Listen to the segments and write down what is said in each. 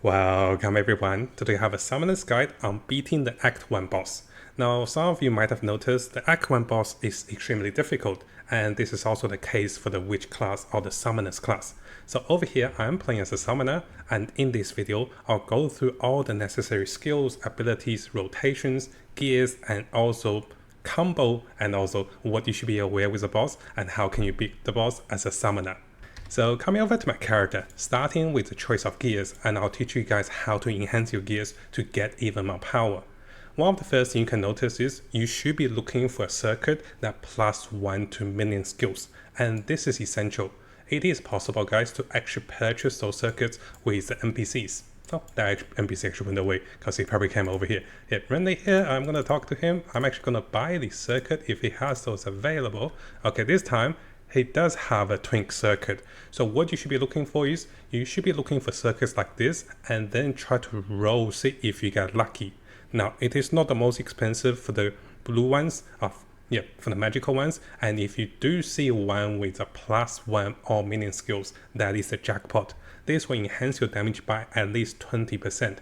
Welcome everyone. Today I have a summoner's guide on beating the Act 1 boss. Now some of you might have noticed the Act 1 boss is extremely difficult, and this is also the case for the witch class or the summoner's class. So over here I'm playing as a summoner, and in this video I'll go through all the necessary skills, abilities, rotations, gears, and also combo, and also what you should be aware with the boss and how can you beat the boss as a summoner. So coming over to my character, starting with the choice of gears, and I'll teach you guys how to enhance your gears to get even more power. One of the first things you can notice is you should be looking for a circuit that +1 to minion skills, and this is essential. It is possible guys to actually purchase those circuits with the NPCs. Oh, that NPC actually went away because he probably came over here. Yeah, when they're here, I'm going to talk to him. I'm actually going to buy the circuit if he has those available. Okay, this time he does have a twink circuit. So what you should be looking for is, you should be looking for circuits like this and then try to roll, see if you get lucky. Now, it is not the most expensive for the blue ones, for the magical ones, and if you do see one with a +1 or minion skills, that is a jackpot. This will enhance your damage by at least 20%.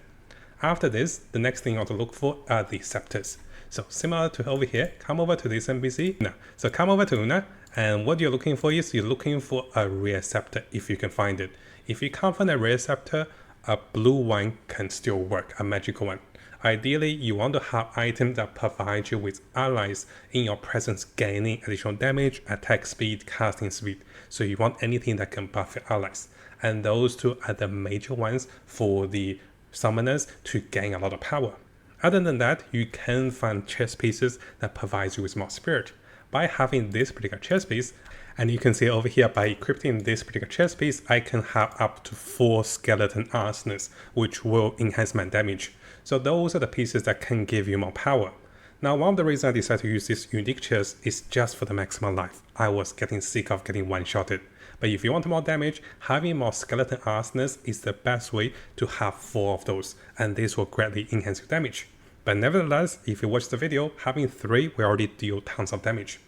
After this, the next thing you want to look for are the scepters. So similar to over here, come over to this NPC. Now, so come over to Una, and what you're looking for is you're looking for a rare scepter if you can find it. If you can't find a rare scepter, a blue one can still work, a magical one. Ideally, you want to have items that provide you with allies in your presence gaining additional damage, attack speed, casting speed. So you want anything that can buff your allies. And those two are the major ones for the summoners to gain a lot of power. Other than that, you can find chest pieces that provide you with more spirit. By having this particular chest piece, and you can see over here by equipping this particular chest piece, I can have up to 4 skeleton arsenals, which will enhance my damage. So those are the pieces that can give you more power. Now, one of the reasons I decided to use this unique chest is just for the maximum life. I was getting sick of getting one-shotted. But if you want more damage, having more skeleton arsenals is the best way to have 4 of those, and this will greatly enhance your damage. But nevertheless, if you watch the video, having 3 will already deal tons of damage.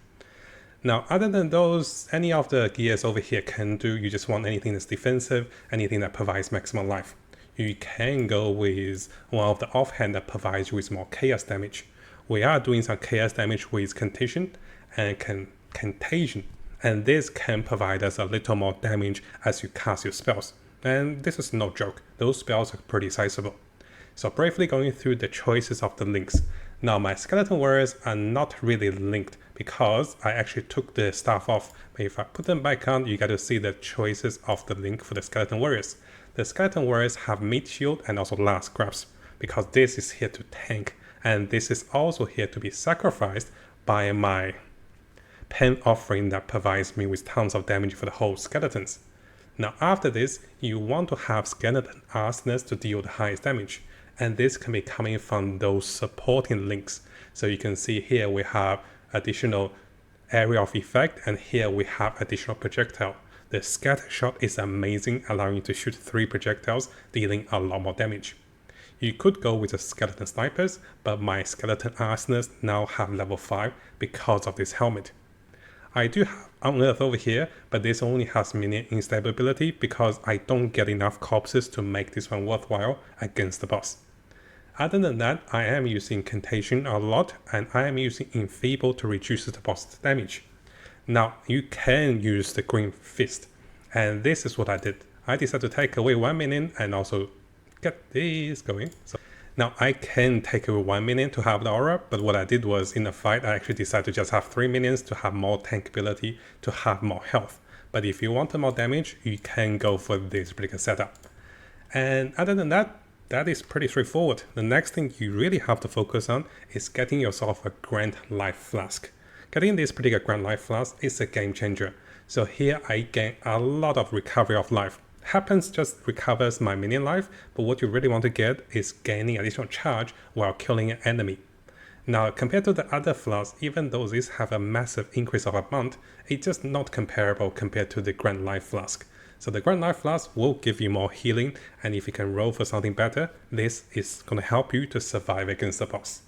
Now, other than those, any of the gears over here can do. You just want anything that's defensive, anything that provides maximum life. You can go with one of the offhand that provides you with more chaos damage. We are doing some chaos damage with contagion and contagion, and this can provide us a little more damage as you cast your spells. And this is no joke, those spells are pretty sizable. So briefly going through the choices of the links. Now my skeleton warriors are not really linked because I actually took the staff off, but if I put them back on, you got to see the choices of the link for the skeleton warriors. The skeleton warriors have meat shield and also last grasp, because this is here to tank, and this is also here to be sacrificed by my pen offering that provides me with tons of damage for the whole skeletons. Now after this, you want to have skeleton arsenals to deal the highest damage, and this can be coming from those supporting links. So you can see here we have additional area of effect, and here we have additional projectile. The scatter shot is amazing, allowing you to shoot 3 projectiles, dealing a lot more damage. You could go with the skeleton snipers, but my skeleton arsenals now have level 5 because of this helmet. I do have Unearth over here, but this only has minion instability because I don't get enough corpses to make this one worthwhile against the boss. Other than that, I am using Contagion a lot, and I am using Enfeeble to reduce the boss's damage. Now, you can use the Green Fist, and this is what I did. I decided to take away 1 minion and also get this going. So now I can take away 1 minion to have the aura, but what I did was in a fight, I actually decided to just have 3 minions to have more tank ability, to have more health. But if you want more damage, you can go for this particular setup. And other than that, that is pretty straightforward. The next thing you really have to focus on is getting yourself a Grand Life Flask. Getting this particular Grand Life Flask is a game changer. So here I gain a lot of recovery of life. Happens just recovers my minion life, but what you really want to get is gaining additional charge while killing an enemy. Now compared to the other flasks, even though these have a massive increase of amount, it's just not comparable compared to the Grand Life Flask. So the Grand Life Flask will give you more healing, and if you can roll for something better, this is going to help you to survive against the boss.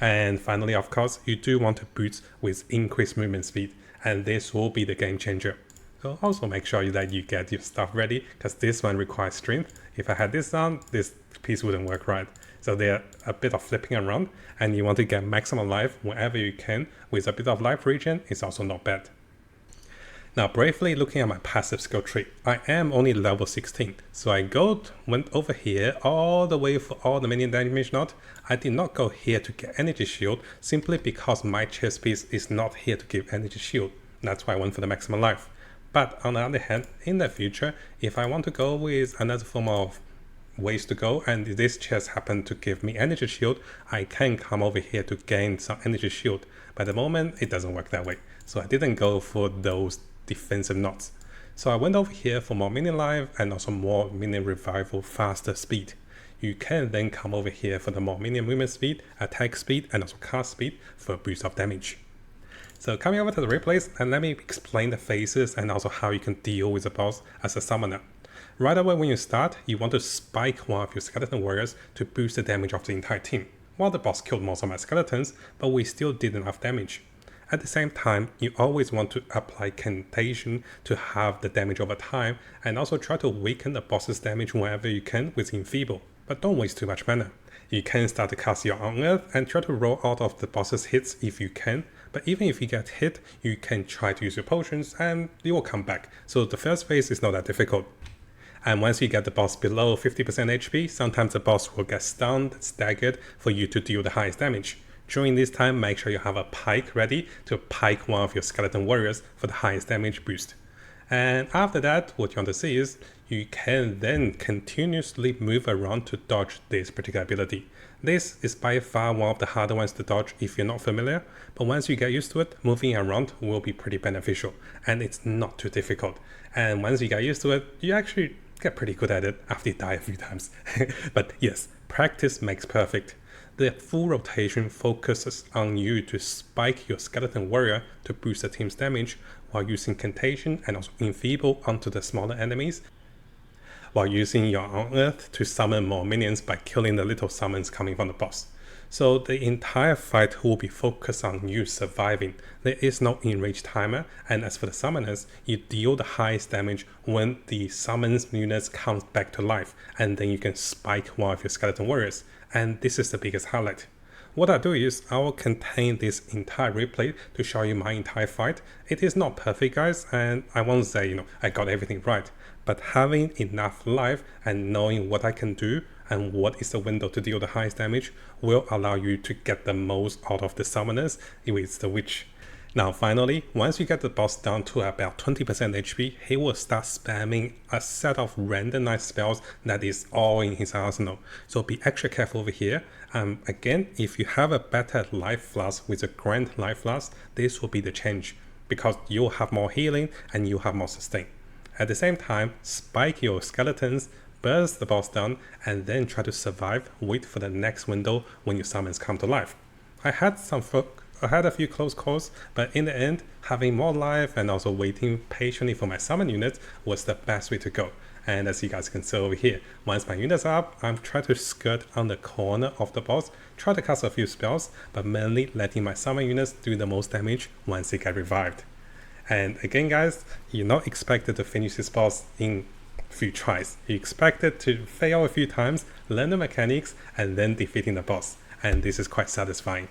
And finally, of course, you do want to boost with increased movement speed, and this will be the game changer. So also make sure that you get your stuff ready, because this one requires strength. If I had this on, this piece wouldn't work right. So they're a bit of flipping around, and you want to get maximum life whenever you can. With a bit of life regen, it's also not bad. Now, briefly looking at my passive skill tree, I am only level 16, so I went over here all the way for all the minion damage node. I did not go here to get energy shield, simply because my chest piece is not here to give energy shield. That's why I went for the maximum life. But on the other hand, in the future, if I want to go with another form of ways to go, and this chest happened to give me energy shield, I can come over here to gain some energy shield. But at the moment, it doesn't work that way, so I didn't go for those defensive knots. So I went over here for more minion life and also more minion revival, faster speed. You can then come over here for the more minion movement speed, attack speed, and also cast speed for a boost of damage. So coming over to the replays, and let me explain the phases and also how you can deal with the boss as a summoner. Right away when you start, you want to spike one of your skeleton warriors to boost the damage of the entire team. Well, the boss killed most of my skeletons, but we still did enough damage. At the same time, you always want to apply Cantation to have the damage over time, and also try to weaken the boss's damage whenever you can with Enfeeble, but don't waste too much mana. You can start to cast your Unearth and try to roll out of the boss's hits if you can, but even if you get hit, you can try to use your potions and it will come back, so the first phase is not that difficult. And once you get the boss below 50% HP, sometimes the boss will get stunned, staggered for you to deal the highest damage. During this time, make sure you have a pike ready to pike one of your skeleton warriors for the highest damage boost. And after that, what you want to see is you can then continuously move around to dodge this particular ability. This is by far one of the harder ones to dodge if you're not familiar, but once you get used to it, moving around will be pretty beneficial, and it's not too difficult. And once you get used to it, you actually get pretty good at it after you die a few times. But yes, practice makes perfect. The full rotation focuses on you to spike your skeleton warrior to boost the team's damage while using Cantation and also Enfeeble onto the smaller enemies, while using your Unearth to summon more minions by killing the little summons coming from the boss. So the entire fight will be focused on you surviving. There is no enrage timer, and as for the summoners, you deal the highest damage when the summons units comes back to life, and then you can spike one of your skeleton warriors, and this is the biggest highlight. What I do is I will contain this entire replay to show you my entire fight. It is not perfect, guys, and I won't say I got everything right, but having enough life and knowing what I can do and what is the window to deal the highest damage will allow you to get the most out of the summoners with the witch. Now finally, once you get the boss down to about 20% HP, he will start spamming a set of randomized spells that is all in his arsenal. So be extra careful over here. Again, if you have a better life flask with a grand life flask, this will be the change, because you'll have more healing and you'll have more sustain. At the same time, spike your skeletons, burst the boss down, and then try to survive, wait for the next window when your summons come to life. I had a few close calls, but in the end, having more life and also waiting patiently for my summon units was the best way to go. And as you guys can see over here, once my units are up, I'm trying to skirt on the corner of the boss, try to cast a few spells, but mainly letting my summon units do the most damage once they get revived. And again, guys, you're not expected to finish this boss in a few tries. You're expected to fail a few times, learn the mechanics, and then defeating the boss. And this is quite satisfying.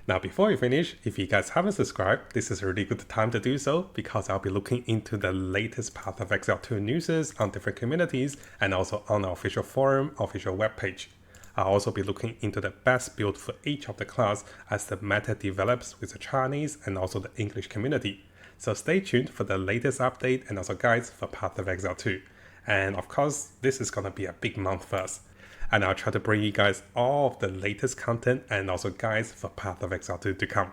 Now, before we finish, if you guys haven't subscribed, this is a really good time to do so because I'll be looking into the latest Path of Exile 2 news on different communities and also on our official forum, official webpage. I'll also be looking into the best build for each of the class as the meta develops with the Chinese and also the English community. So stay tuned for the latest update and also guides for Path of Exile 2. And of course, this is gonna be a big month for us. And I'll try to bring you guys all of the latest content and also guides for Path of Exile 2 to come.